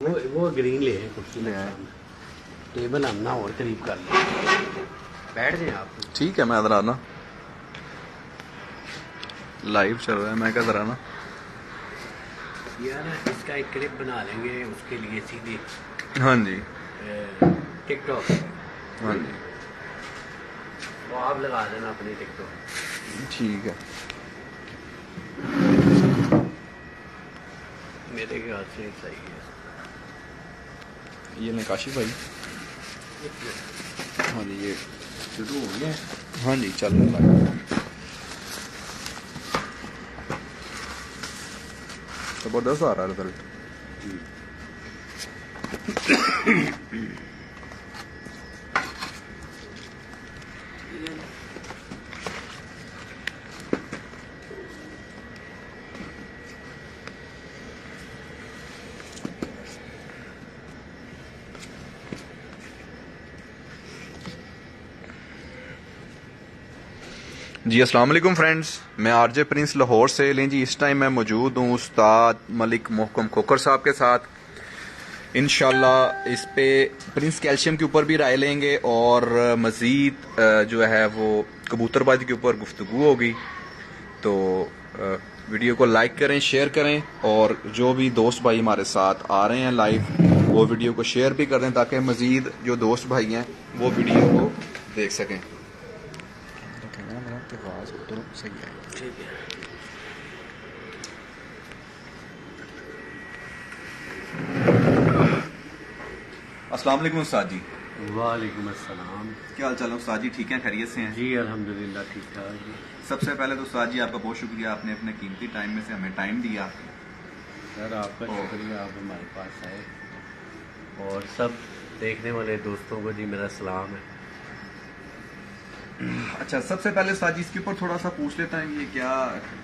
वो ग्रीन ले हैं, कुर्सी ले आए। टेबल हम ना और करीब कर लें, बैठ जाए आप। ठीक है, मैं इधर आना, लाइव चल रहा है, मैं क्या आना यार इसका एक क्लिप बना लेंगे उसके लिए सीधे। हाँ जी, टिकटॉक। हाँ जी, तो आप लगा देना अपनी टिकटॉक। ठीक है। मेरे ख्याल से सही है। ये नकाशी भाई, हाँ जी, ये शुरू हो गया। हाँ जी, चल रहा है। जबरदस्त आ रहा है रिजल्ट। जी अस्सलाम वालेकुम फ्रेंड्स, मैं आरजे प्रिंस लाहौर से। लें जी, इस टाइम मैं मौजूद हूँ उस्ताद मलिक मोहकम खोखर साहब के साथ। इंशाल्लाह इस पे प्रिंस कैल्शियम के ऊपर भी राय लेंगे और मज़ीद जो है वो कबूतरबाजी के ऊपर गुफ्तगू होगी। तो वीडियो को लाइक करें, शेयर करें, और जो भी दोस्त भाई हमारे साथ आ रहे हैं लाइव, वो वीडियो को शेयर भी कर दें ताकि मज़ीद जो दोस्त भाई हैं वो वीडियो को देख सकें। सही है, ठीक है। अस्सलाम वालेकुम उस्ताद जी। वालेकुम अस्सलाम। क्या हाल चाल है उस्ताद जी? ठीक है, खैरियत से हैं? जी अल्हम्दुलिल्लाह ठीक ठाक जी। सबसे पहले तो उस्ताद जी आपका बहुत शुक्रिया, आपने अपने कीमती टाइम में से हमें टाइम दिया। सर आपका शुक्रिया, आप हमारे पास आए। और सब देखने वाले दोस्तों को जी मेरा सलाम है। अच्छा, सबसे पहले उस्ताद जी इसके ऊपर थोड़ा सा पूछ लेता है, ये क्या,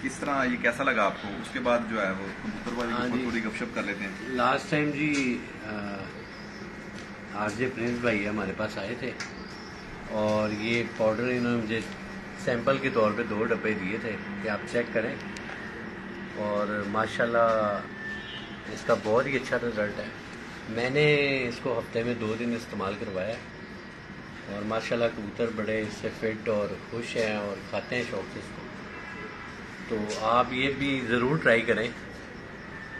किस तरह, ये कैसा लगा आपको? उसके बाद जो है वो कबूतरबाजी के ऊपर थोड़ी गपशप कर लेते हैं। लास्ट टाइम जी आरजे प्रिंस भाई हमारे पास आए थे और ये पाउडर इन्होंने मुझे सैंपल के तौर पे 2 डब्बे दिए थे कि आप चेक करें, और माशाल्लाह इसका बहुत ही अच्छा रिज़ल्ट है। मैंने इसको हफ्ते में 2 दिन इस्तेमाल करवाया और माशाल्लाह कबूतर बड़े इससे फिट और खुश हैं और खाते हैं शौक से इसको। तो आप ये भी ज़रूर ट्राई करें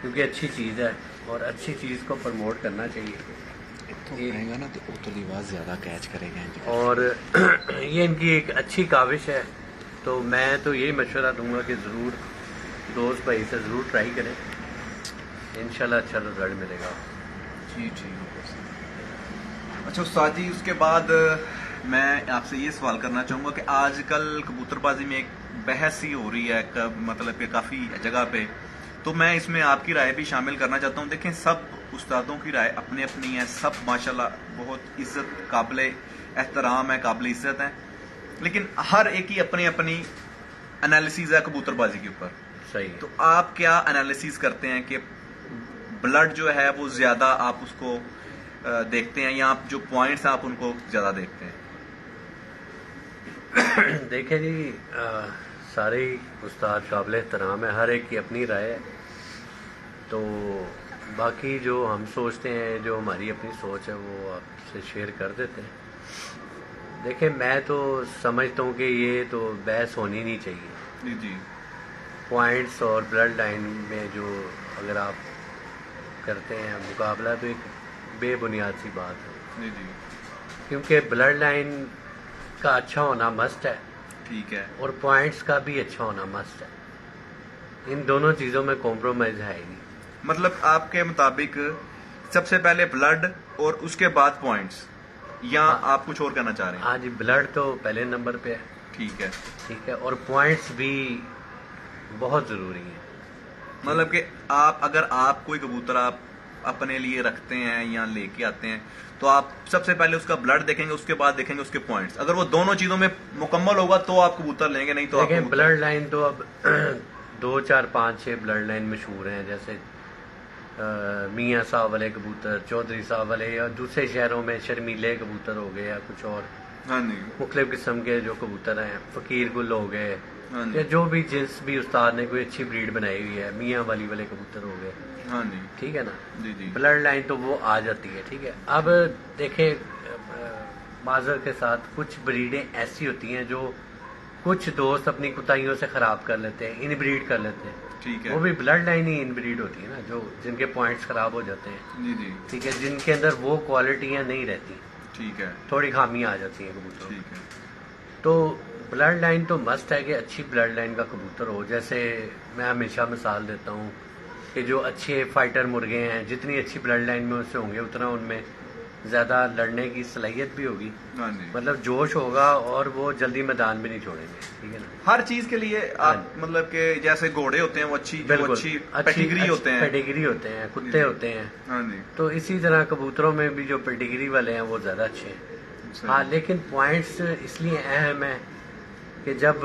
क्योंकि अच्छी चीज़ है और अच्छी चीज़ को प्रमोट करना चाहिए। तो कहेगा ना तो उतली आवाज़ ज़्यादा कैच करेगा। और ये इनकी एक अच्छी काविश है। तो मैं तो यही मशवरा दूंगा कि ज़रूर दोस्त भाई से ज़रूर ट्राई करें, इंशाल्लाह अच्छा रिजल्ट मिलेगा। जी ठीक है। अच्छा उस्ताद जी, उसके बाद मैं आपसे ये सवाल करना चाहूँगा कि आजकल कबूतरबाजी में एक बहस ही हो रही है, मतलब कि काफ़ी जगह पे, तो मैं इसमें आपकी राय भी शामिल करना चाहता हूँ। देखें, सब उस्तादों की राय अपनी अपनी है, सब माशाल्लाह बहुत इज्जत काबिल एहतराम है, काबिल इज्जत है, लेकिन हर एक की अपनी अपनी एनालिसिस है कबूतरबाजी के ऊपर। सही। तो आप क्या एनालिसिस करते हैं कि ब्लड जो है वो ज़्यादा आप उसको देखते हैं, या आप जो पॉइंट्स हैं आप उनको ज़्यादा देखते हैं? देखें जी, सारे उस्ताद काबिल एहतराम है, हर एक की अपनी राय है। तो बाकी जो हम सोचते हैं, जो हमारी अपनी सोच है, वो आपसे शेयर कर देते हैं। देखिए, मैं तो समझता हूँ कि ये तो बहस होनी नहीं चाहिए। जी जी। पॉइंट्स और ब्लड लाइन में जो अगर आप करते हैं मुकाबला, तो एक बेबुनियाद सी बात है। जी जी। क्योंकि ब्लड लाइन का अच्छा होना मस्ट है, ठीक है, और पॉइंट्स का भी अच्छा होना मस्ट है। इन दोनों चीज़ों में कॉम्प्रोमाइज़ है ही नहीं। मतलब आपके मुताबिक सबसे पहले ब्लड और उसके बाद पॉइंट्स, या आप कुछ और कहना चाह रहे हैं? हाँ जी, ब्लड तो पहले नंबर पे है। ठीक है। ठीक है, और पॉइंट्स भी बहुत ज़रूरी हैं। मतलब कि आप, अगर आप कोई कबूतर आप अपने लिए रखते हैं या लेके आते हैं, तो आप सबसे पहले उसका ब्लड देखेंगे, उसके बाद देखेंगे उसके पॉइंट्स। अगर वो दोनों चीजों में मुकम्मल होगा तो आप कबूतर लेंगे, नहीं तो आप देखें, ब्लड लाइन तो अब 2 4 5 6 ब्लड लाइन मशहूर हैं, जैसे मियाँ साहब वाले कबूतर, चौधरी साहब वाले, या दूसरे शहरों में शर्मीले कबूतर हो गए, या कुछ और हाँ जी, मुख्तलिफ किस्म के जो कबूतर हैं, फ़कीर गुल हो गए, हाँ जी। या जो भी जिस भी उस्ताद ने कोई अच्छी ब्रीड बनाई हुई है, मियाँ वाली वाले कबूतर हो गए, हाँ जी। ठीक है ना, जी जी। ब्लड लाइन तो वो आ जाती है, ठीक है। अब देखें, माजर के साथ कुछ ब्रीडें ऐसी होती हैं जो कुछ दोस्त अपनी कुताइयों से खराब कर लेते हैं, इनब्रीड कर लेते हैं। ठीक है। वो भी ब्लड लाइन ही इनब्रीड होती है ना, जो जिनके पॉइंट्स खराब हो जाते हैं, जी जी। ठीक है, जिनके अंदर वो क्वालिटियां नहीं रहती, ठीक है। थोड़ी खामियां आ जाती हैं कबूतरों में। ठीक है। तो ब्लड लाइन तो मस्ट है कि अच्छी ब्लड लाइन का कबूतर हो। जैसे मैं हमेशा मिसाल देता हूँ कि जो अच्छे फाइटर मुर्गे हैं, जितनी अच्छी ब्लड लाइन में उससे होंगे उतना उनमें ज़्यादा लड़ने की सलाहियत भी होगी, हाँ जी। मतलब जोश होगा, और वो जल्दी मैदान भी नहीं छोड़ेंगे, ठीक है ना। हर चीज के लिए हाँ आप मतलब कि जैसे घोड़े होते हैं वो अच्छी अच्छी पेडिग्री होते हैं, पेडिग्री होते हैं, कुत्ते होते हैं। हाँ जी। तो इसी तरह कबूतरों में भी जो पेडिग्री वाले हैं वो ज़्यादा अच्छे हैं। सही। हाँ, लेकिन पॉइंट्स इसलिए अहम है कि जब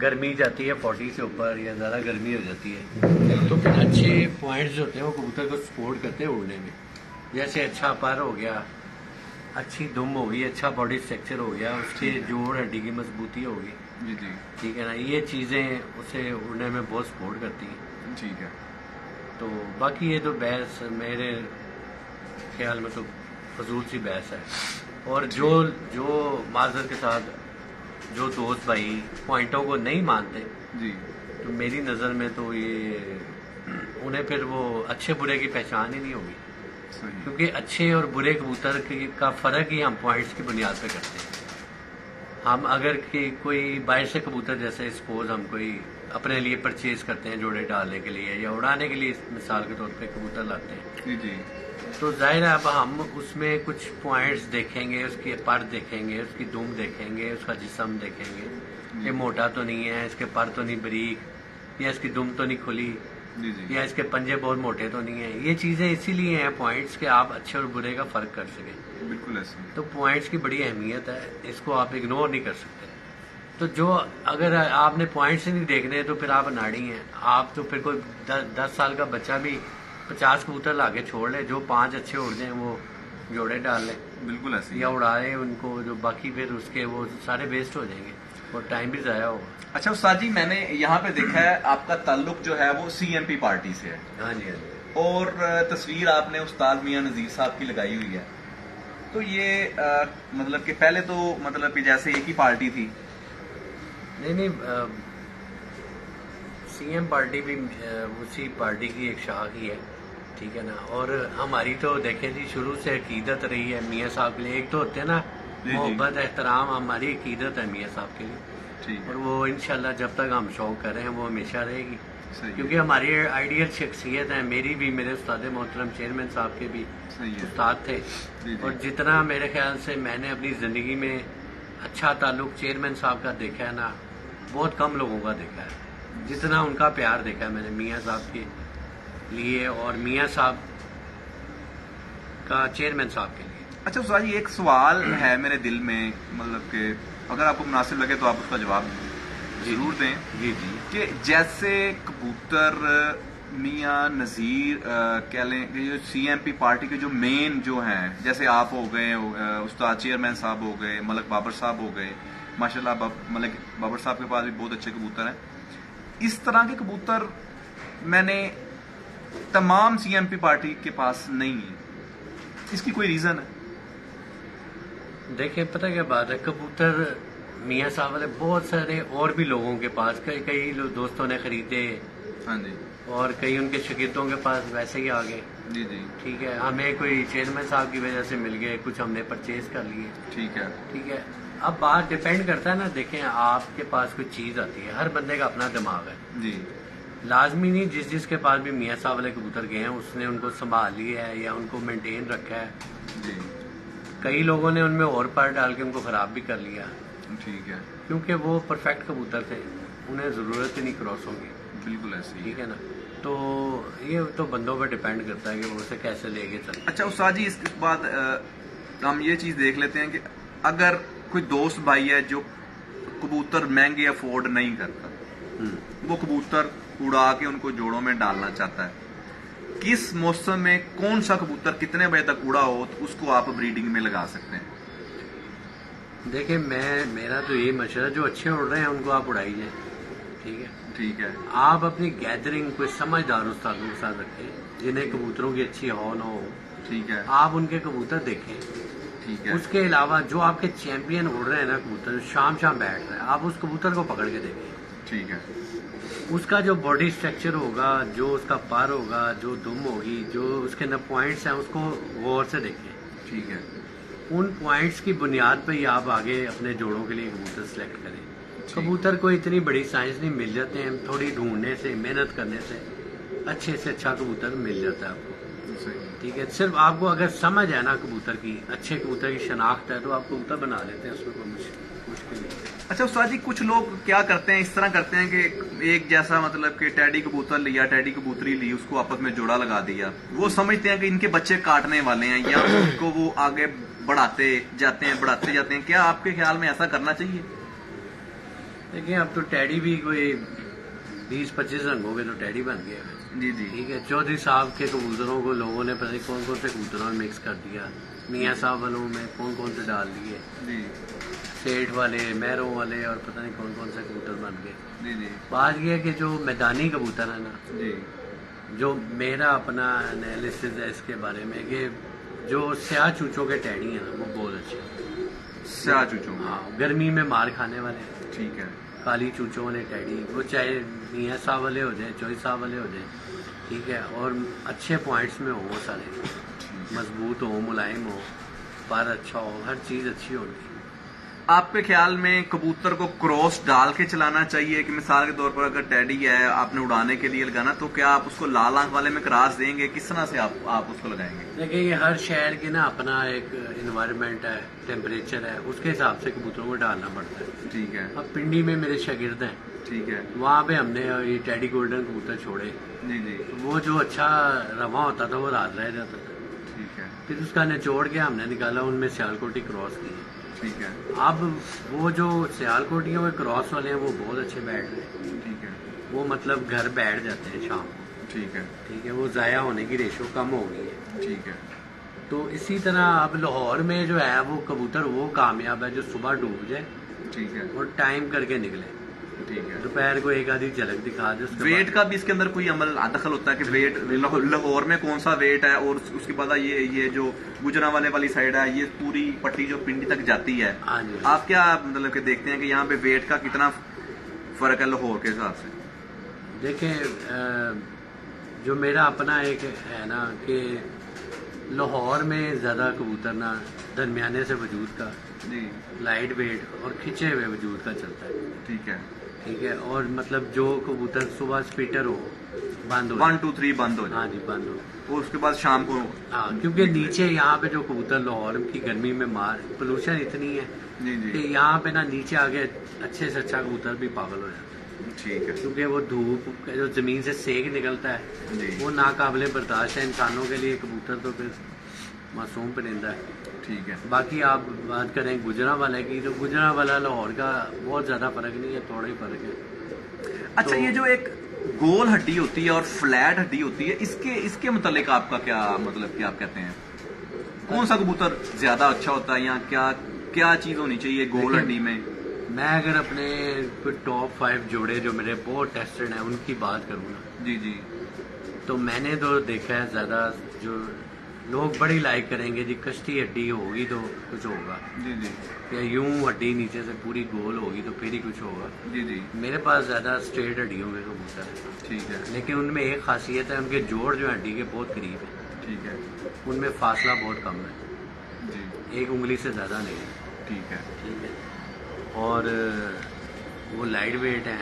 गर्मी जाती है 40 से ऊपर या ज़्यादा गर्मी हो जाती है, तो फिर अच्छे पॉइंट्स होते हैं वो कबूतर को सपोर्ट करते हैं उड़ने में। जैसे अच्छा पर हो गया, अच्छी दुम हो गई, अच्छा बॉडी स्ट्रक्चर हो गया, उसके जोड़ हड्डी की मजबूती होगी, जी जी। ठीक है ना, ये चीज़ें उसे उड़ने में बहुत सपोर्ट करती हैं। ठीक है। तो बाकी ये तो बहस मेरे ख्याल में तो फजूल सी बहस है। और जो जो माजर के साथ जो दोस्त भाई पॉइंटों को नहीं मानते, जी। तो मेरी नज़र में तो ये उन्हें फिर वो अच्छे बुरे की पहचान ही नहीं होगी, सही। क्योंकि अच्छे और बुरे कबूतर का फ़र्क ही हम पॉइंट्स की बुनियाद पे करते हैं। हम अगर कि कोई बाहर से कबूतर, जैसे सपोज हम कोई अपने लिए परचेज करते हैं जोड़े डालने के लिए या उड़ाने के लिए, मिसाल के तौर पे कबूतर लाते हैं, जी जी। तो जाहिर है अब हम उसमें कुछ पॉइंट्स देखेंगे, उसके पर देखेंगे, उसकी दुम देखेंगे, उसका जिस्म देखेंगे, ये मोटा तो नहीं है, इसके पर तो नहीं बारीक, या इसकी दुम तो नहीं खुली, जी जी। या इसके पंजे बहुत मोटे तो नहीं है। ये चीज़ें इसीलिए हैं पॉइंट्स के आप अच्छे और बुरे का फ़र्क कर सकें। बिल्कुल ऐसे। तो पॉइंट्स की बड़ी अहमियत है, इसको आप इग्नोर नहीं कर सकते। तो जो अगर आपने पॉइंट्स ही नहीं देखने तो फिर आप अनाड़ी हैं। आप तो फिर कोई 10 साल का बच्चा भी 50 कबूतर ला के छोड़ ले, जो 5 अच्छे उड़ जाएं वो जोड़े डाल लें बिल्कुल ऐसे या उड़ाए उनको, जो बाकी फिर उसके वो सारे वेस्ट हो जाएंगे और टाइम भी ज़ाया होगा। अच्छा उस्ताद जी, मैंने यहाँ पे देखा है आपका ताल्लुक जो है वो CMP पार्टी से है, हाँ जी, हाँ जी। और तस्वीर आपने उस्ताद मियां नजीर साहब की लगाई हुई है। तो ये मतलब कि पहले तो मतलब कि जैसे एक ही पार्टी थी। नहीं, CM पार्टी भी उसी पार्टी की एक शाख ही है, ठीक है ना। और हमारी तो देखें जी शुरू से अकीदत रही है मियाँ साहब के लिए। एक तो होते हैं ना जी। मोहब्बत एहतराम, हमारी अकीदत है मियाँ साहब के लिए, ठीक और है। वो इंशाल्लाह जब तक हम शौक कर रहे हैं वो हमेशा रहेगी, सही क्योंकि हमारी आइडियल शख्सियत है। मेरी भी, मेरे उस्ताद मोहतरम चेयरमैन साहब के भी सही है। उस्ताद थे, जी, जी। और जितना मेरे ख्याल से मैंने अपनी ज़िंदगी में अच्छा ताल्लुक चेयरमैन साहब का देखा है ना, बहुत कम लोगों का देखा है जितना उनका प्यार देखा है मैंने मियाँ साहब के लिए और मियाँ साहब का चेयरमैन साहब के लिए। अच्छा उस्ताद जी, एक सवाल है मेरे दिल में, मतलब कि अगर आपको मुनासिब लगे तो आप उसका जवाब जरूर दें। जी जी। कि जैसे कबूतर मियां नज़ीर कह लें कि जो CMP पार्टी के जो मेन जो हैं, जैसे आप हो गए, उस्ताद चेयरमैन साहब हो गए, मलक बाबर साहब हो गए, माशाल्लाह मलक बाबर साहब के पास भी बहुत अच्छे कबूतर हैं। इस तरह के कबूतर मैंने तमाम CMP पार्टी के पास नहीं है, इसकी कोई रीज़न है? देखिए, पता क्या बात है, कबूतर मियाँ साहब वाले बहुत सारे और भी लोगों के पास, कई दोस्तों ने खरीदे, हाँ जी। और कई उनके शागिर्दों के पास वैसे ही आ गए, जी जी। ठीक है। हमें कोई चेयरमैन साहब की वजह से मिल गए, कुछ हमने परचेज कर लिए, ठीक है। ठीक है। अब बात डिपेंड करता है ना, देखें आपके पास कोई चीज़ आती है, हर बंदे का अपना दिमाग है, जी। लाजमी नहीं जिसके पास भी मियाँ साहब वाले कबूतर गए हैं उसने उनको संभाल लिया है या उनको मेंटेन रखा है। जी। कई लोगों ने उनमें और पर डाल के उनको ख़राब भी कर लिया, ठीक है। क्योंकि वो परफेक्ट कबूतर थे, उन्हें ज़रूरत ही नहीं क्रॉस होगी, बिल्कुल ऐसे ही। ठीक है ना। तो ये तो बंदों पर डिपेंड करता है कि वो उसे कैसे लेके चलते। अच्छा उस्ताद जी, इसके बाद हम ये चीज़ देख लेते हैं कि अगर कोई दोस्त भाई है जो कबूतर महंगे अफोर्ड नहीं करता, वो कबूतर उड़ा के उनको जोड़ों में डालना चाहता है, किस मौसम में कौन सा कबूतर कितने बजे तक उड़ा हो तो उसको आप ब्रीडिंग में लगा सकते हैं? देखिए मेरा तो यही मशवरा, जो अच्छे उड़ रहे हैं उनको आप उड़ाई जाए, ठीक है। ठीक है। आप अपनी गैदरिंग कोई समझदार उस्तादों के साथ रखें जिन्हें कबूतरों की अच्छी हौ न हो। ठीक है। आप उनके कबूतर देखें। ठीक है। उसके अलावा जो आपके चैंपियन उड़ रहे हैं ना कबूतर, शाम बैठ रहे हैं, आप उस कबूतर को पकड़ के देखें। ठीक है। उसका जो बॉडी स्ट्रक्चर होगा, जो उसका पर होगा, जो दुम होगी, जो उसके अंदर पॉइंट्स हैं, उसको गौर से देखें। ठीक है। उन पॉइंट्स की बुनियाद पर ही आप आगे अपने जोड़ों के लिए कबूतर सेलेक्ट करें। कबूतर को इतनी बड़ी साइंस नहीं, मिल जाते हैं थोड़ी ढूंढने से, मेहनत करने से अच्छे से अच्छा कबूतर मिल जाता है आपको। ठीक है, सिर्फ आपको अगर समझ है ना कबूतर की, अच्छे कबूतर की शनाख्त है, तो आप कबूतर बना लेते हैं, उसमें कोई मुश्किल नहीं। अच्छा उस्ताद जी, कुछ लोग क्या करते हैं, इस तरह करते हैं कि एक जैसा मतलब कि टैडी कबूतर लिया, टैडी कबूतरी ली, उसको आपस में जोड़ा लगा दिया, वो समझते हैं कि इनके बच्चे काटने वाले हैं, या उनको वो आगे बढ़ाते जाते हैं। क्या आपके ख्याल में ऐसा करना चाहिए? देखिए अब तो टैडी भी कोई 20-25 रंग हो गए तो टैडी बन गया है। जी जी। ठीक है, चौधरी साहब के कबूतरों को लोगों ने पता नहीं कौन कौन से कबूतरों में मिक्स कर दिया, मियाँ साहब वालों में कौन कौन से डाल दिए, जी सेठ वाले, महरों वाले, और पता नहीं कौन कौन से कबूतर बन गए। जी जी बात यह है कि जो मैदानी कबूतर है ना, जी, जो मेरा अपना एनालिसिस है इसके बारे में, कि जो स्याह चूचों के टैडी हैं ना, वो बहुत अच्छे हैं। स्याह चूचों, हाँ, गर्मी में मार खाने वाले। ठीक है। काली चूचों वाले टैडी, वो चाहे मियाँ साहब वाले हो जाए, चौधरी साहब वाले हो जाए, ठीक है, और अच्छे पॉइंट्स में हो, वो सारे मजबूत हो, मुलायम हो, पर अच्छा हो, हर चीज़ अच्छी होगी। आपके ख्याल में कबूतर को क्रॉस डाल के चलाना चाहिए कि मिसाल के तौर पर अगर टैडी है आपने उड़ाने के लिए लगाना, तो क्या आप उसको लाल आंख वाले में क्रॉस देंगे, किस तरह से आप उसको लगाएंगे? देखिए ये हर शहर के ना अपना एक इन्वायरमेंट है, टेम्परेचर है, उसके हिसाब से कबूतरों को डालना पड़ता है। ठीक है। अब पिंडी में मेरे शागिर्द हैं, ठीक है। वहाँ पे हमने ये टैडी गोल्डन कबूतर छोड़े, जी जी। वो जो अच्छा रवा होता था वो रात रह जाता था, ठीक है। फिर उसका निचोड़ के हमने निकाला, उनमें सियालकोटी क्रॉस की। ठीक है। अब वो जो सियालकोटी वो क्रॉस वाले हैं, वो बहुत अच्छे बैठ रहे हैं। ठीक है। वो मतलब घर बैठ जाते हैं शाम को। ठीक है। ठीक है, वो ज़ाया होने की रेशो कम हो गई है। ठीक है। तो इसी तरह अब लाहौर में जो है वो कबूतर वो कामयाब है जो सुबह डूब जाए, ठीक है। और टाइम करके निकले, ठीक है। दोपहर को एक आधी झलक दिखा दे। उसके वेट बाद का भी इसके अंदर कोई अमल दखल होता है कि वेट लाहौर में कौन सा वेट है, और उसके बाद ये जो गुजरांवाले वाली साइड है, ये पूरी पट्टी जो पिंडी तक जाती है, हाँ जी, आप क्या मतलब कि देखते हैं कि यहाँ पे वेट का कितना फर्क है लाहौर के हिसाब से? देखें जो मेरा अपना एक है ना कि लाहौर में ज़्यादा कबूतर ना दरमियाने से वजूद का, जी, लाइट वेट और खिंचे हुए वजूद का चलता है। ठीक है। ठीक है, और मतलब जो कबूतर सुबह स्पीटर हो, बंद हो 1 2 3 बंद हो जाए, हाँ जी बंद हो, और उसके बाद शाम को। हाँ, क्योंकि नीचे यहाँ पे जो कबूतर लाहौर की गर्मी में मार पोल्यूशन इतनी है जी जी, कि यहाँ पे ना नीचे आगे अच्छे से अच्छा कबूतर भी पागल हो जाता है, ठीक है। क्योंकि वो धूप जो जमीन से सेक निकलता है जी, वो नाकाबिले बर्दाश्त है इंसानों के लिए। कबूतर तो फिर मासूम परिंदा है। ठीक है। बाकी आप बात करें गुजरांवाले की, तो गुजरांवाला लाहौर का बहुत ज़्यादा फर्क नहीं है, थोड़ा ही फर्क है। अच्छा, तो- ये जो एक गोल हड्डी होती है और फ्लैट हड्डी होती है, इसके मुतालिक आपका क्या मतलब, क्या आप कहते हैं कौन सा कबूतर ज्यादा अच्छा होता है, या क्या चीज होनी चाहिए गोल हड्डी में? मैं अगर अपने कोई टॉप 5 जोड़े जो मेरे बहुत टेस्टेड हैं उनकी बात करूँ ना, जी जी, तो मैंने तो देखा है ज़्यादा जो लोग बड़ी लाइक करेंगे जी, कश्ती हड्डी होगी तो कुछ होगा, जी जी, या यूं हड्डी नीचे से पूरी गोल होगी तो फिर ही कुछ होगा। जी जी, मेरे पास ज़्यादा स्ट्रेट हड्डियों के कबूतर है, ठीक है। लेकिन उनमें एक खासियत है, उनके जोड़ जो हड्डी के बहुत करीब है, ठीक है। उनमें फासला बहुत कम है, जी, एक उंगली से ज़्यादा नहीं है। ठीक है। ठीक है, और वो लाइट वेट है,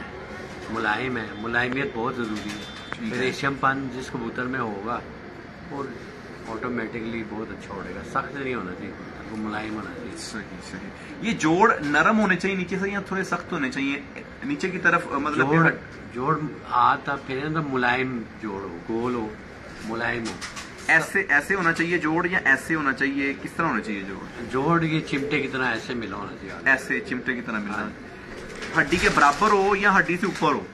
मुलायम है, मुलायमियत बहुत ज़रूरी ठीक है। है। रेशमपन जिस कबूतर में होगा और ऑटोमेटिकली बहुत अच्छा उड़ेगा। सख्त नहीं होना चाहिए, वो मुलायम होना चाहिए। सही सही। ये जोड़ नरम होने चाहिए नीचे से, या थोड़े सख्त होने चाहिए नीचे की तरफ, मतलब जोड़ कि जोड़ हाथ आप फिर तो मुलायम जोड़ हो, गोल हो, मुलायम हो। ऐसे होना चाहिए जोड़, या ऐसे होना चाहिए, किस तरह होना चाहिए जोड़? जोड़ ये चिमटे की तरह ऐसे मिला होना चाहिए। ऐसे चिमटे की तरह मिलना, हड्डी के बराबर हो या हड्डी से ऊपर हो?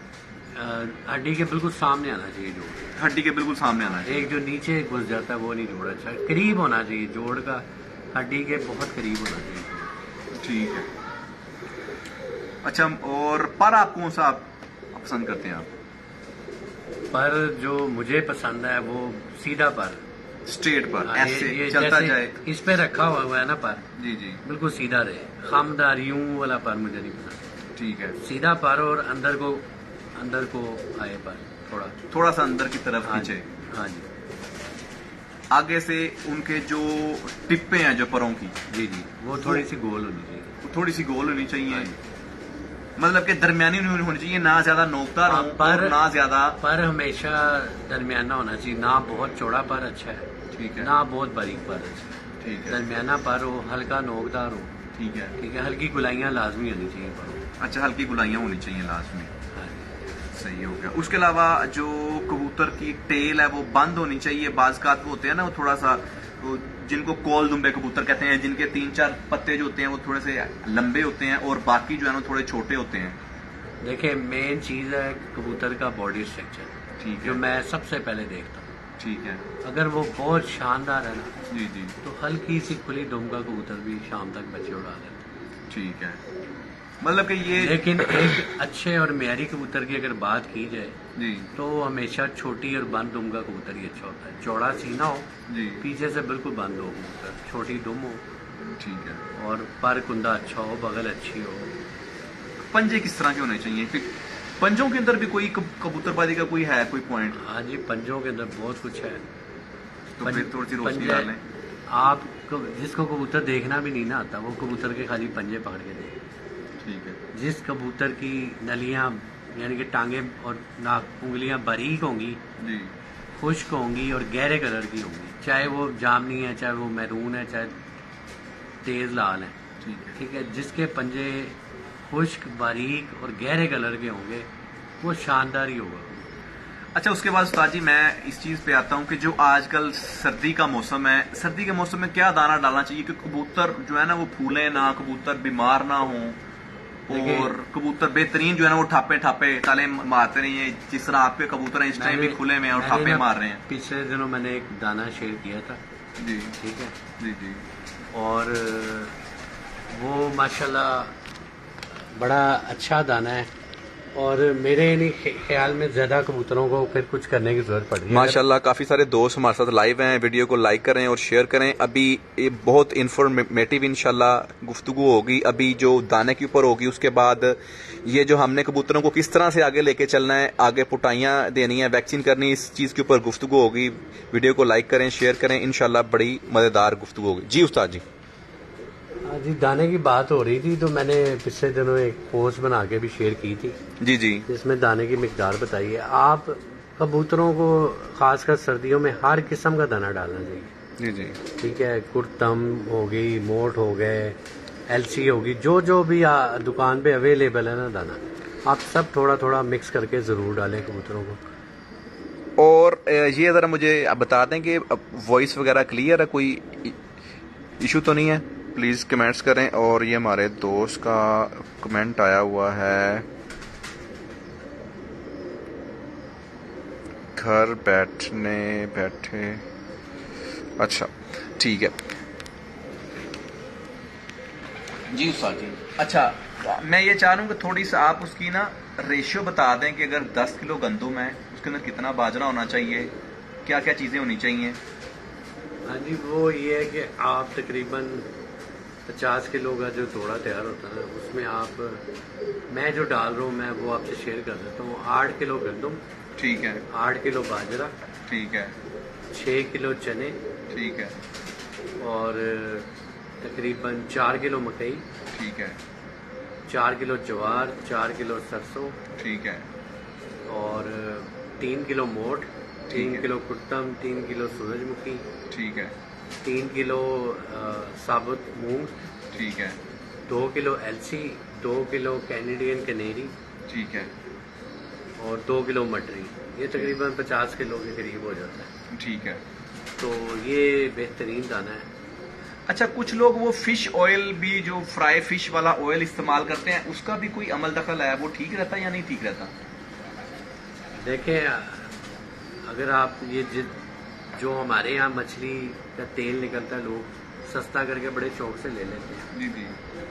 हड्डी के बिल्कुल सामने आना चाहिए जोड़, हड्डी के बिल्कुल सामने आना चाहिए। एक जो नीचे घुस जाता है वो नहीं जोड़ अच्छा, करीब होना चाहिए जोड़ का, हड्डी के बहुत करीब होना चाहिए। ठीक है। अच्छा, और पर आप कौन सा आप पसंद करते हैं आप? पर जो मुझे पसंद है वो सीधा पर, स्ट्रेट पर, हाँ, ऐसे ये चलता जैसे जाए। इस पे रखा हुआ है ना पर, जी जी, बिल्कुल सीधा रहे, खामदार यूं वाला पर मुझे नहीं पसंद। ठीक है। सीधा पर और अंदर को आए पर थोड़ा थोड़ा सा अंदर की तरफ हाँ खींचे। जी, हाँ जी आगे से उनके जो टिप्पे हैं जो परों की, जी जी, वो थोड़ी सी गोल होनी चाहिए। वो थोड़ी सी गोल होनी हाँ चाहिए, जी। मतलब कि दरमियानी नहीं होनी चाहिए, ना ज्यादा नोकदार हो पर और ना ज्यादा। पर हमेशा दरमियाना होना चाहिए, ना बहुत चौड़ा पर अच्छा है, ठीक है, ना बहुत बारीक पर अच्छा है। ठीक है, दरमियाना पर हो, हल्का नोकदार हो, ठीक है। ठीक है, हल्की गुलाइयाँ लाजमी होनी चाहिए पर। अच्छा, हल्की गुलाइयाँ होनी चाहिए लास्ट में। हाँ जी। सही हो गया। उसके अलावा जो कबूतर की टेल है वो बंद होनी चाहिए। बाज का होते हैं ना वो थोड़ा सा, वो जिनको कोल दुम्बे कबूतर कहते हैं, जिनके 3-4 पत्ते जो होते हैं वो थोड़े से लंबे होते हैं और बाकी जो है ना थोड़े छोटे होते हैं। देखिए, मेन चीज़ है कबूतर का बॉडी स्ट्रक्चर, ठीक है, जो मैं सबसे पहले देखता हूँ। ठीक है। अगर वो बहुत शानदार है ना, जी जी, तो हल्की सी खुली दुम का कबूतर भी शाम तक बच्चे उड़ा देता है। ठीक है। मतलब कि ये, लेकिन एक अच्छे और मेयारी कबूतर की अगर बात की जाए जी तो हमेशा छोटी और बंद दुम का कबूतर ही अच्छा होता है। चौड़ा सीना हो, जी, पीछे से बिल्कुल बंद हो कबूतर, छोटी दुम हो ठीक है। और पर कुंदा अच्छा हो, बगल अच्छी हो। पंजे किस तरह के होने चाहिए? फिर पंजों के अंदर भी कोई कबूतरबाजी का कोई है, कोई पॉइंट? हाँ जी, पंजों के अंदर बहुत कुछ है। तो फिर थोड़ी सी रोशनी डालें। आप जिसको कबूतर देखना भी नहीं ना आता, वो कबूतर के खाली पंजे पकड़ के देखे। ठीक है, जिस कबूतर की नलियां यानी कि टांगे और नाक उंगलियां बारीक होंगी, जी खुश्क होंगी और गहरे कलर की होंगी, चाहे वो जामनी है, चाहे वो मैरून है, चाहे तेज लाल है, ठीक है, ठीक है, जिसके पंजे खुश्क बारीक और गहरे कलर के होंगे वो शानदार ही होगा। अच्छा, उसके बाद उस्ताद जी मैं इस चीज पे आता हूँ कि जो आजकल सर्दी का मौसम है, सर्दी के मौसम में क्या दाना डालना चाहिए कि कबूतर जो है ना वो फूले ना, कबूतर बीमार ना हो और कबूतर बेहतरीन जो है ना वो ठापे ठापे ताले मारते रहिए, जिस तरह आपके कबूतर हैं इस टाइम भी खुले में और मैंने ठापे ना मार रहे हैं। पिछले दिनों मैंने एक दाना शेयर किया था, जी ठीक है, जी जी, और वो माशाल्लाह बड़ा अच्छा दाना है और मेरे नहीं ख्याल में ज्यादा कबूतरों को फिर कुछ करने की जरूरत पड़ रही है। माशाल्लाह काफी सारे दोस्त हमारे साथ लाइव हैं। वीडियो को लाइक करें और शेयर करें। अभी ये बहुत इन्फॉर्मेटिव इंशाल्लाह गुफ्तगू होगी। अभी जो दाने के ऊपर होगी, उसके बाद ये जो हमने कबूतरों को किस तरह से आगे लेके चलना है, आगे पुटाइयाँ देनी है, वैक्सीन करनी, इस चीज के ऊपर गुफ्तगू होगी। वीडियो को लाइक करें, शेयर करें, इंशाल्लाह बड़ी मजेदार गुफ्तगू होगी। जी उस्ताद जी। हाँ जी, दाने की बात हो रही थी तो मैंने पिछले दिनों एक पोस्ट बना के भी शेयर की थी, जी जी, जिसमें दाने की मिकदार बताई है। आप कबूतरों को खासकर सर्दियों में हर किस्म का दाना डालना चाहिए, जी जी, ठीक है, कुर्तम हो गई, मोट हो गए, एलसी होगी, जो जो भी दुकान पे अवेलेबल है ना दाना, आप सब थोड़ा थोड़ा मिक्स करके ज़रूर डालें कबूतरों को। और ये ज़रा मुझे आप बता दें कि वॉइस वगैरह क्लियर है, कोई इशू तो नहीं है? प्लीज़ कमेंट्स करें। और ये हमारे दोस्त का कमेंट आया हुआ है, घर बैठे। अच्छा ठीक है जी उस्ताद जी। अच्छा, मैं ये चाह रहा हूँ कि थोड़ी सा आप उसकी ना रेशियो बता दें कि अगर 10 किलो गंदुम है उसके अंदर कितना बाजरा होना चाहिए, क्या क्या चीज़ें होनी चाहिए? हाँ जी, वो ये है कि आप तकरीबन 50 किलो का जो तोड़ा तैयार होता है उसमें आप, मैं जो डाल रहा हूँ मैं वो आपसे शेयर कर देता हूँ। 8 किलो गंदम, ठीक है, 8 किलो बाजरा, ठीक है, 6 किलो चने ठीक है, और तकरीबन 4 किलो मकई, ठीक है, 4 किलो ज्वार, 4 किलो सरसों ठीक है, और 3 किलो मोट, ठीक 3 है। किलो कुर्तम, 3 किलो सूरजमुखी, ठीक है, 3 किलो साबुत मूंग, ठीक है, 2 किलो एलसी, 2 किलो कैनेडियन कनेरी ठीक है, और 2 किलो मटरी। ये तकरीबन 50 किलो के करीब हो जाता है। ठीक है। तो ये बेहतरीन दाना है। अच्छा, कुछ लोग वो फिश ऑयल भी, जो फ्राई फिश वाला ऑयल इस्तेमाल करते हैं, उसका भी कोई अमल दखल है? वो ठीक रहता है या नहीं ठीक रहता? देखें, अगर आप ये जो हमारे यहाँ मछली का तेल निकलता है, लोग सस्ता करके बड़े शौक से ले लेते हैं। जी जी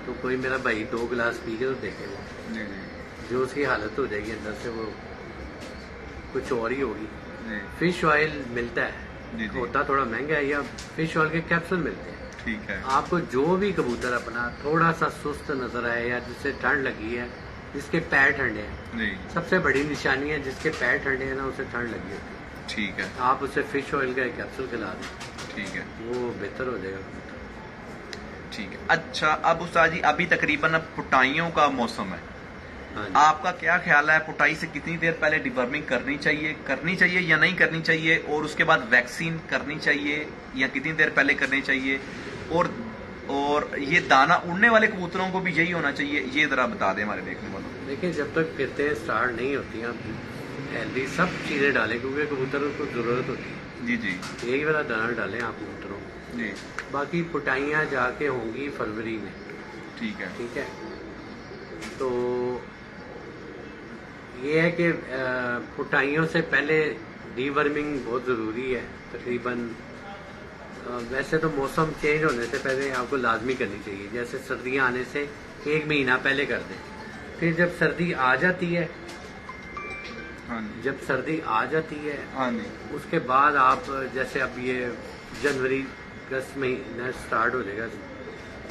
तो कोई मेरा भाई 2 गिलास पी के तो देखे वो, जी जी जो उसकी हालत हो जाएगी अंदर से वो कुछ और ही होगी। जी फिश ऑयल मिलता है, जी जी होता थोड़ा महंगा है, या फिश ऑयल के कैप्सूल मिलते हैं। ठीक है आपको जो भी कबूतर अपना थोड़ा सा सुस्त नजर आए या जिससे ठंड लगी है, जिसके पैर ठंडे हैं, जी सबसे बड़ी निशानी है जिसके पैर ठंडे हैं ना, उसे ठंड लगी होती है। ठीक है आप उसे फिश ऑयल का एक कैप्सूल खिला दें, ठीक है वो बेहतर हो जाएगा। ठीक है। अच्छा अब उस्ताद जी अभी तकरीबन अब पुटाइयों का मौसम है, हाँ जी। आपका क्या ख्याल है पुटाई से कितनी देर पहले डिवर्मिंग करनी चाहिए या नहीं करनी चाहिए, और उसके बाद वैक्सीन करनी चाहिए या कितनी देर पहले करनी चाहिए, और ये दाना उड़ने वाले कबूतरों को भी यही होना चाहिए, ये जरा बता दें हमारे देखने वालों को। देखिए, जब तक फिरते स्टार्ट नहीं होती हैं, आप हेल्दी सब चीज़ें डालें, क्योंकि कबूतरों को ज़रूरत होती है। जी जी एक वाला दाना डालें आप कबूतरों को। जी बाकी पुटाइयाँ जाके होंगी फरवरी में, ठीक है ठीक है। तो ये है कि पुटाइयों से पहले डीवर्मिंग बहुत ज़रूरी है। तकरीबन वैसे तो मौसम चेंज होने से पहले आपको लाजमी करनी चाहिए, जैसे सर्दियाँ आने से 1 महीना पहले कर दें। फिर जब सर्दी आ जाती है, हाँ जी जब सर्दी आ जाती है हाँ जी उसके बाद आप जैसे अब ये जनवरी अगस्त महीना स्टार्ट हो जाएगा,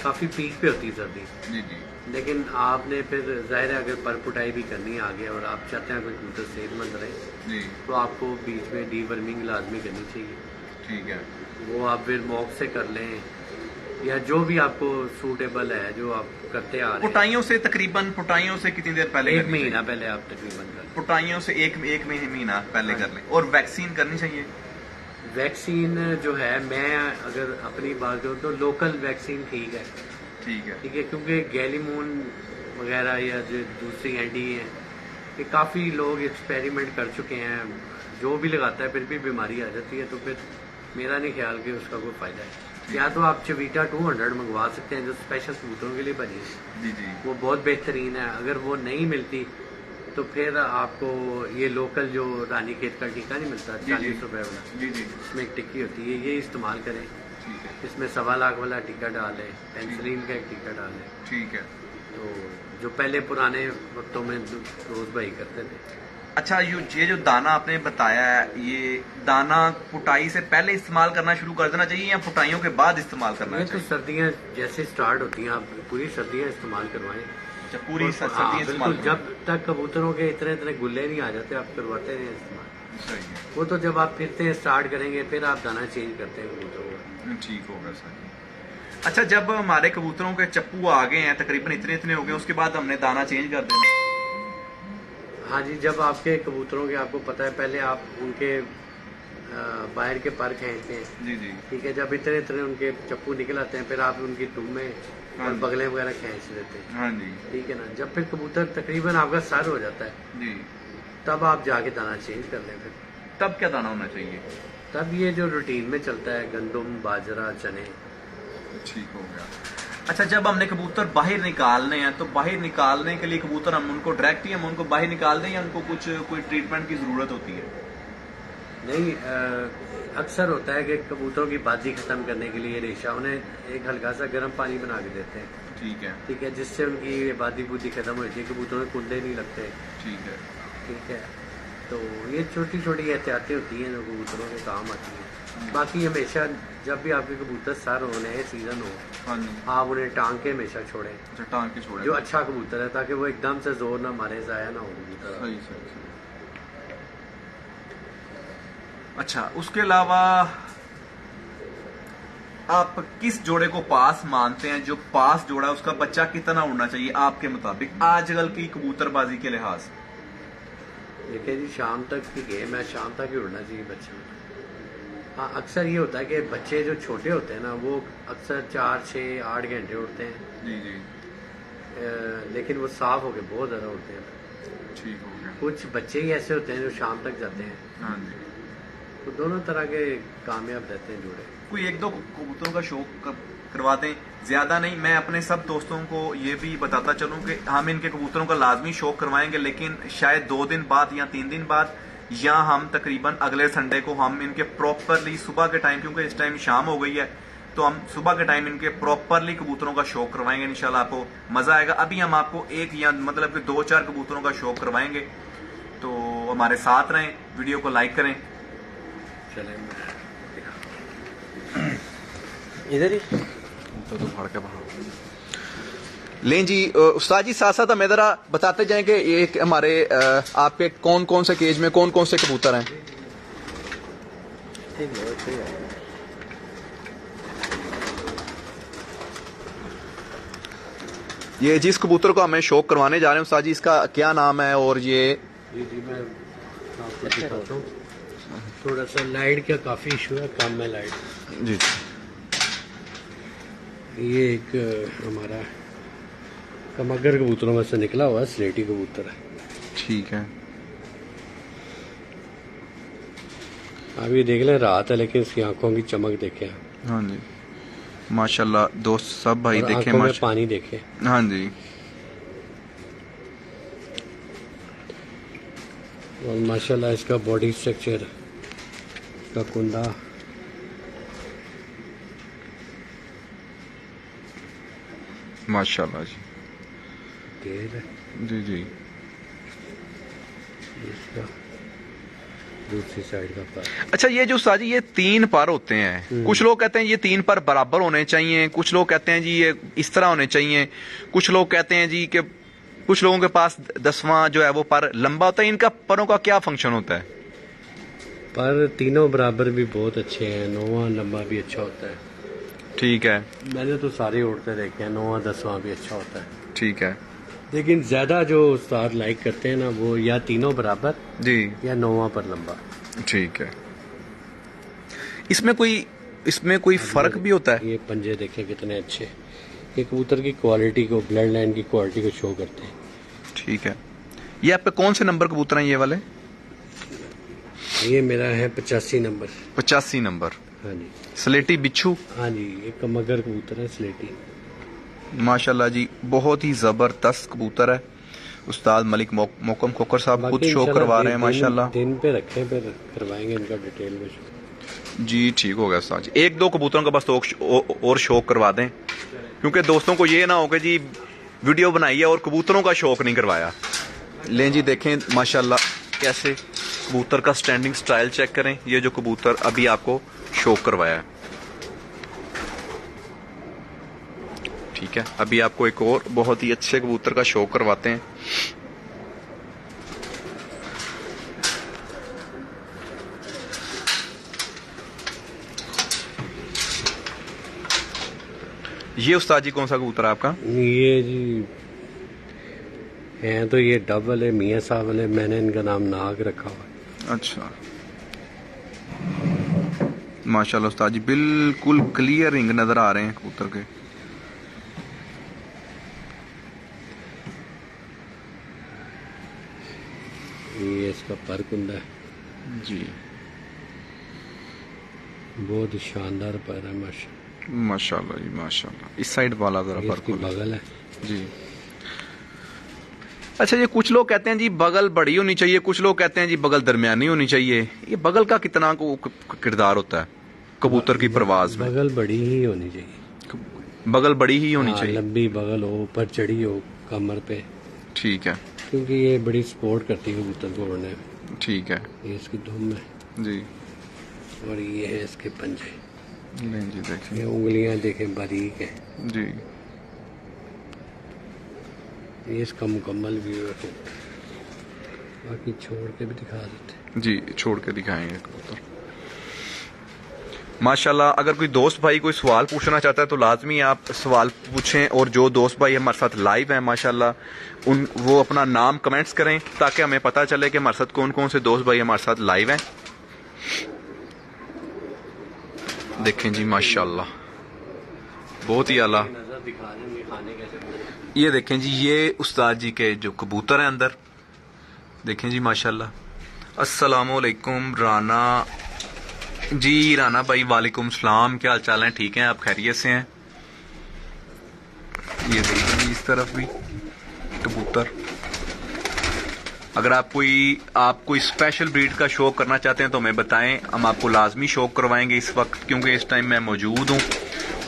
काफ़ी पीक पे होती है सर्दी। जी जी लेकिन आपने फिर जाहिर है अगर परपुटाई भी करनी है आगे और आप चाहते हैं कोई कबूतर सेहतमंद रहे, जी तो आपको बीच में डीवर्मिंग लाजमी करनी चाहिए। ठीक है वो आप फिर मॉक से कर लें या जो भी आपको सूटेबल है, जो आप करते आ रहे हैं। पुटाइयों से कितनी देर पहले 1 महीना पहले आप तकरीबन कर लें। पुटाइयों से एक महीना पहले कर लें, और वैक्सीन करनी चाहिए। वैक्सीन जो है, मैं अगर अपनी बात करूँ तो लोकल वैक्सीन ठीक है, ठीक है ठीक है, क्योंकि गैलीमून वगैरह या जो दूसरी एंटी हैं, ये काफ़ी लोग एक्सपेरिमेंट कर चुके हैं। जो भी लगाता है फिर भी बीमारी आ जाती है, तो फिर मेरा नहीं ख्याल कि उसका कोई फ़ायदा है। या तो आप चवीटा 200 मंगवा सकते हैं जो स्पेशल कबूतरों के लिए बनी है, जी जी वो बहुत बेहतरीन है। अगर वो नहीं मिलती तो फिर आपको ये लोकल जो रानी खेत का टीका नहीं मिलता, जी, जी। 40 रुपए वाला, जी जी इसमें एक टिक्की होती है, ये इस्तेमाल करें। ठीक है इसमें 1.25 लाख वाला टीका डालें, पेंसिलिन का एक टीका डालें। ठीक है। तो जो पहले पुराने वक्तों में रोज भाई करते थे। अच्छा ये जो दाना आपने बताया है, ये दाना पुटाई से पहले इस्तेमाल करना शुरू कर देना चाहिए या पुटाइयों के बाद इस्तेमाल करना ये तो चाहिए? सर्दियाँ जैसे स्टार्ट होती हैं, आप पूरी सर्दियाँ इस्तेमाल करवाएं। अच्छा, पूरी हाँ, सर्दी इस्तेमाल बिल्कुल, जब तक कबूतरों के इतने गुल्ले नहीं आ जाते आप करवाते रहे इस्तेमाल। करना। सही है, वो तो जब आप फिरते हैं स्टार्ट करेंगे फिर आप दाना चेंज करते हैं कबूतरों का। ठीक होगा सर। अच्छा, जब हमारे कबूतरों के चप्पू आ गए हैं, तकरीबन इतने हो गए, उसके बाद हमने दाना चेंज कर देना? हाँ जी, जब आपके कबूतरों के, आपको पता है, पहले आप उनके बाहर के पर खींचते हैं, जी जी ठीक है। जब इतने उनके चप्पू निकल आते हैं फिर आप उनकी टुम्बे हाँ और जी। बगले वगैरह खींच देते हैं, हाँ जी ठीक है ना। जब फिर कबूतर तकरीबन आपका सर हो जाता है, जी। तब आप जाके दाना चेंज कर लें। फिर तब क्या दाना होना चाहिए? तब ये जो रूटीन में चलता है, गंदम, बाजरा, चने। ठीक हो गया। अच्छा, जब हमने कबूतर बाहर निकालने हैं, तो बाहर निकालने के लिए कबूतर हम उनको डायरेक्ट ही हम उनको बाहर निकाल दें या उनको कोई ट्रीटमेंट की जरूरत होती है? नहीं, अक्सर होता है कि कबूतरों की बादी खत्म करने के लिए रेशा उन्हें एक हल्का सा गर्म पानी बना के देते हैं, ठीक है ठीक है, जिससे उनकी बादी बुद्धि खत्म हो जाती है, कबूतरों में कुंडे नहीं लगते, ठीक है ठीक है। तो ये छोटी छोटी एहतियातें होती हैं जो कबूतरों के काम आती हैं। बाकी हमेशा जब भी आपके कबूतर सर हो, नए सीजन हो, हाँ जी। आप उन्हें टांग के हमेशा छोड़ें, अच्छा, टांग के छोड़े। जो अच्छा कबूतर है, ताकि वो एकदम से जोर ना मारे, जाया ना हो कबूतर। सही सही सही। अच्छा, उसके अलावा आप किस जोड़े को पास मानते हैं? जो पास जोड़ा है उसका बच्चा कितना उड़ना चाहिए आपके मुताबिक आजकल की कबूतरबाजी के लिहाज से? देखिए जी, शाम तक की गेम है, शाम तक ही उड़ना चाहिए बच्चा। हाँ, अक्सर ये होता है कि बच्चे जो छोटे होते हैं ना, वो अक्सर 4, 6, 8 घंटे उड़ते हैं, जी जी लेकिन वो साफ होके बहुत ज़्यादा उड़ते हैं। ठीक हो गया। कुछ बच्चे ही ऐसे होते हैं जो शाम तक जाते हैं, हाँ जी। तो दोनों तरह के कामयाब रहते हैं जोड़े। कोई एक दो कबूतरों का शौक करवा दें, ज्यादा नहीं। मैं अपने सब दोस्तों को ये भी बताता चलूं कि हम इनके कबूतरों का लाजमी शौक करवाएंगे, लेकिन शायद 2 दिन बाद या 3 दिन बाद, या हम तकरीबन अगले संडे को हम इनके प्रॉपरली सुबह के टाइम, क्योंकि इस टाइम शाम हो गई है, तो हम सुबह के टाइम इनके प्रॉपरली कबूतरों का शौक करवाएंगे। इंशाल्लाह आपको मजा आएगा। अभी हम आपको एक या मतलब कि 2-4 कबूतरों का शौक करवाएंगे, तो हमारे साथ रहें, वीडियो को लाइक करें। चलें इधर ही तो फाड़ के बाहर लें जी। उस्ताद जी साथ साथ हमें जरा बताते जाएं कि ये हमारे आपके कौन कौन से केज में कौन कौन से कबूतर हैं। ठीक है। ये जिस कबूतर को हमें शौक करवाने जा रहे हैं उस्ताद जी, इसका क्या नाम है? और ये जी मैं आपको दिखाता हूँ। थोड़ा सा लाइट का काफ़ी इशू है, काम में लाइट। जी ये एक हमारा कमगर कबूतरों में से निकला हुआ स्लेटी कबूतर है। ठीक है। आप ये देख लें, रात है लेकिन इसकी आंखों की चमक देखें आप। हाँ जी माशाल्लाह। दोस्त सब भाई और देखें, आंखों में पानी देखें। हाँ जी। और माशाल्लाह इसका बॉडी स्ट्रक्चर का कुंडा माशाल्लाह जी। तेज है। जी जी। इसका दूसरी साइड का पर। अच्छा ये जो उस्ताद जी ये 3 पर होते हैं, कुछ लोग कहते हैं ये 3 पर बराबर होने चाहिए, कुछ लोग कहते हैं जी ये इस तरह होने चाहिए, कुछ लोग कहते हैं जी कि कुछ लोगों के पास 10वां जो है वो पर लंबा होता है। इनका परों का क्या फंक्शन होता है? पर तीनों बराबर भी बहुत अच्छे हैं, 9वां लंबा भी अच्छा होता है। ठीक है। मैंने तो सारे उड़ते देखे हैं, 9वां 10वां भी अच्छा होता है। ठीक है। लेकिन ज्यादा जो उस्ताद लाइक करते हैं ना, वो या तीनों बराबर जी या 9वां पर लंबा। ठीक है। इसमें कोई फर्क भी होता है? ये पंजे देखें कितने अच्छे, ये कबूतर की क्वालिटी को, ब्लड लाइन की क्वालिटी को शो करते हैं। ठीक है। ये आपके कौन से नंबर कबूतर हैं ये वाले? ये मेरा है 85 नंबर। 85 नंबर। हाँ जी। स्लेटी बिच्छू। हाँ जी, ये कमगर कबूतर है स्लेटी। माशाल्लाह जी बहुत ही जबरदस्त कबूतर है। उस्ताद मलिक मोकम खोकर साहब खुद शो करवा रहे हैं माशाल्लाह। दिन पे रखें, फिर करवाएंगे इनका डिटेल में शो। जी ठीक हो गया उस्ताद जी। 1-2 कबूतरों का बस और शौक करवा दें, क्योंकि दोस्तों को ये ना हो कि जी वीडियो बनाई है और कबूतरों का शौक नहीं करवाया। लें जी देखें माशाल्लाह कैसे कबूतर का स्टैंडिंग स्टाइल चेक करें। ये जो कबूतर अभी आपको शौक करवाया है, ठीक है। अभी आपको एक और बहुत ही अच्छे कबूतर का शौक करवाते हैं। ये उस्ताद जी कौन सा कबूतर है आपका? ये जी हैं तो ये डबल है, मियाँ साहब वाले। मैंने इनका नाम नाग रखा हुआ है। अच्छा माशाल्लाह उस्ताद जी बिल्कुल क्लियर रिंग नजर आ रहे हैं कबूतर के। ये इसका पर कुंडा है जी। बहुत ही शानदार पर है माशाल्लाह जी माशाल्लाह। इस साइड वाला जरा पर इसकी बगल है जी। अच्छा ये कुछ लोग कहते हैं जी बगल बड़ी होनी चाहिए, कुछ लोग कहते हैं जी बगल दरमियानी होनी चाहिए। ये बगल का कितना किरदार होता है कबूतर की परवाज में? बगल बड़ी ही होनी चाहिए। बगल बड़ी ही होनी हाँ, चाहिए। लंबी बगल हो, ऊपर चढ़ी हो कमर पे। ठीक है। क्योंकि ये बड़ी सपोर्ट करती है कबूतर को उड़ने में। ठीक है। ये इसकी धुम है जी। और ये है इसके पंजे। नहीं जी देखिए ये उंगलियां देखें बारीक है जी। ये इसका मुकम्मल व्यू है। बाकी छोड़ के भी दिखा देते जी छोड़ के दिखाएंगे कबूतर। माशाल्लाह अगर कोई दोस्त भाई कोई सवाल पूछना चाहता है तो लाजमी आप सवाल पूछें। और जो दोस्त भाई हमारे साथ लाइव हैं माशाल्लाह वो अपना नाम कमेंट्स करें ताकि हमें पता चले कि हमारे साथ कौन कौन से दोस्त भाई हमारे साथ लाइव हैं। देखें जी माशाल्लाह बहुत ही आला। ये देखें जी ये उस्ताद जी के जो कबूतर हैं अंदर देखें जी माशाल्लाह। अस्सलामुअलैकुम राना जी। राना भाई वालेकुम सलाम, क्या हाल चाल है? ठीक है आप खैरियत से हैं? ये देखिए जी इस तरफ भी कबूतर। अगर आप कोई स्पेशल ब्रीड का शौक करना चाहते हैं तो हमें बताएं, हम आपको लाजमी शौक करवाएंगे इस वक्त, क्योंकि इस टाइम मैं मौजूद हूँ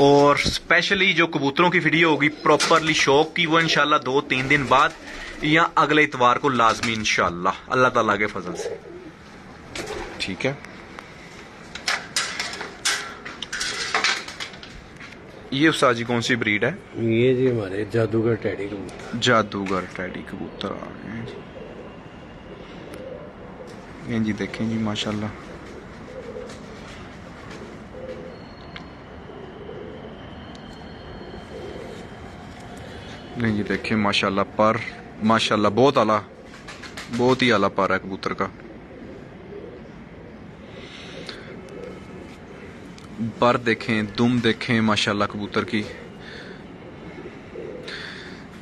और स्पेशली जो कबूतरों की वीडियो होगी प्रॉपरली शौक की, वो इंशाल्लाह 2-3 दिन बाद या अगले इतवार को लाजमी इंशाल्लाह अल्लाह ताला के फजल से। ठीक है, ये उस्ताद जी कौन सी ब्रीड है? ये जी हमारे जादूगर टेडी कबूतर। जादूगर टेडी कबूतर आ गए हैं जी। ये जी देखें जी माशाल्लाह, नहीं जी देखें माशाल्लाह, पर माशाल्लाह बहुत आला, बहुत ही आला पर है कबूतर का। पर देखें, दुम देखें माशाल्लाह कबूतर की।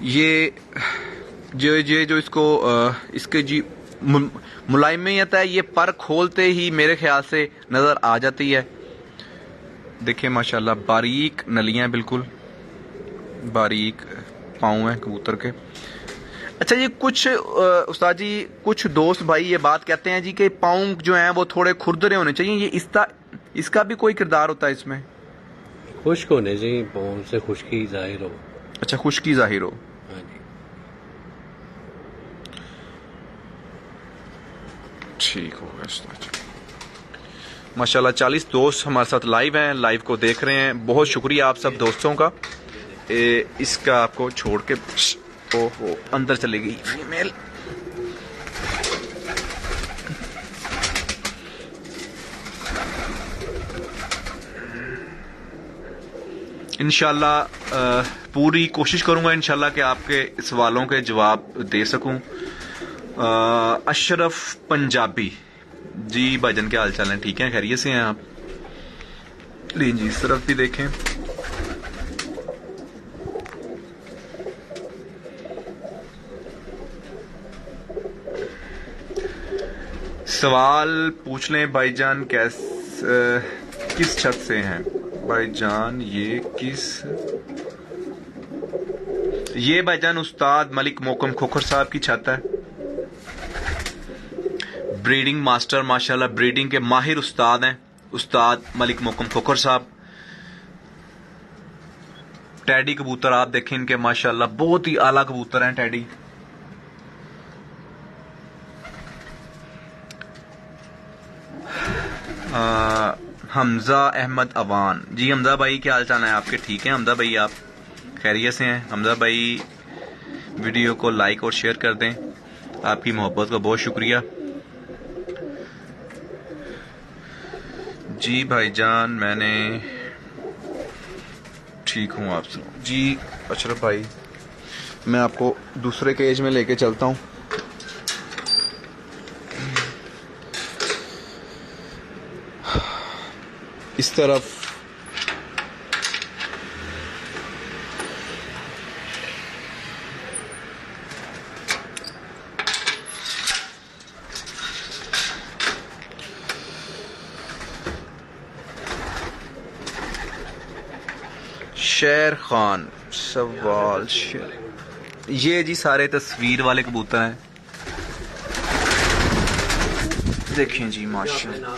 ये जो इसको इसके जी मुलायमियत है, ये पर खोलते ही मेरे ख्याल से नज़र आ जाती है। देखें माशाल्लाह, बारीक नलियां, बिल्कुल बारीक पाँव हैं कबूतर के। अच्छा ये कुछ उस्ताद जी, कुछ दोस्त भाई ये बात कहते हैं जी कि पाँव जो हैं वो थोड़े खुरदरे होने चाहिए, ये इसका भी कोई किरदार होता है इसमें? खुश्क होने चाहिए, पाँव से खुश्की जाहिर हो। अच्छा, खुश्की जाहिर हो। हाँ जी, ठीक हो गया उस्ताद। माशाल्लाह 40 दोस्त हमारे साथ लाइव हैं, लाइव को देख रहे हैं। बहुत शुक्रिया आप सब दोस्तों का। इसका आपको छोड़ के ओहो अंदर चली गई फीमेल। इंशाल्लाह पूरी कोशिश करूंगा इंशाल्लाह कि आपके सवालों के जवाब दे सकूं। अशरफ पंजाबी जी, भाईजान क्या हाल चाल है? ठीक है, खैरियत से हैं आप? लीजिए जी, इस तरफ भी देखें। सवाल पूछ लें भाईजान, किस छत से हैं भाईजान? ये भाईजान उस्ताद मलिक मोहकम खोखर साहब की छत है। ब्रीडिंग मास्टर माशाल्लाह, ब्रीडिंग के माहिर उस्ताद हैं उस्ताद मलिक मोहकम खोखर साहब। टेडी कबूतर आप देखें इनके माशाल्लाह, बहुत ही आला कबूतर हैं टेडी। हमजा अहमद अवान जी, हमजा भाई क्या हाल चाल है आपके? ठीक है हमजा भाई, आप खैरियत से हैं? हमजा भाई वीडियो को लाइक और शेयर कर दें, आपकी मोहब्बत का बहुत शुक्रिया जी। भाईजान मैंने ठीक हूँ आप सब जी। अशरफ भाई मैं आपको दूसरे केज में लेके चलता हूँ। इस तरफ शेर खान सवाल शेर, ये जी सारे तस्वीर वाले कबूतर हैं। देखिए जी माशाल्लाह,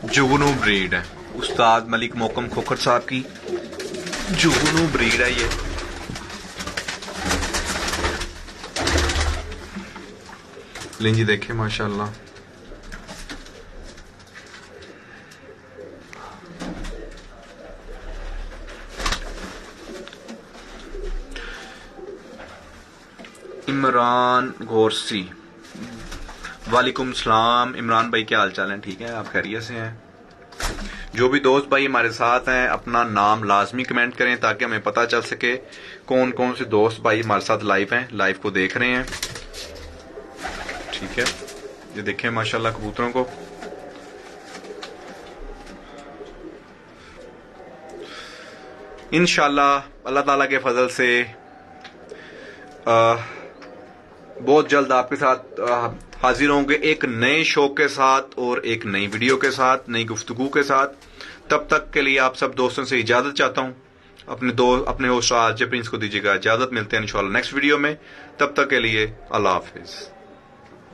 जुगनू ब्रीड है उस्ताद मलिक मोहकम खोखर साहब की, जुगनू ब्रीड है ये। लें जी देखें माशाल्लाह, इमरान घोरसी वालेकुम सलाम। इमरान भाई क्या हाल चाल है? ठीक है, आप खैरियत से हैं? जो भी दोस्त भाई हमारे साथ हैं अपना नाम लाजमी कमेंट करें ताकि हमें पता चल सके कौन कौन से दोस्त भाई हमारे साथ लाइव हैं, लाइव को देख रहे हैं। ठीक है, ये देखें माशाल्लाह कबूतरों को। इंशाल्लाह अल्लाह ताला के फजल से बहुत जल्द आपके साथ हाजिर होंगे एक नए शो के साथ और एक नई वीडियो के साथ, नई गुफ्तगू के साथ। तब तक के लिए आप सब दोस्तों से इजाजत चाहता हूं। अपने होस्ट आरजे प्रिंस को दीजिएगा इजाजत। मिलते हैं इंशाल्लाह नेक्स्ट वीडियो में। तब तक के लिए अल्लाह हाफिज।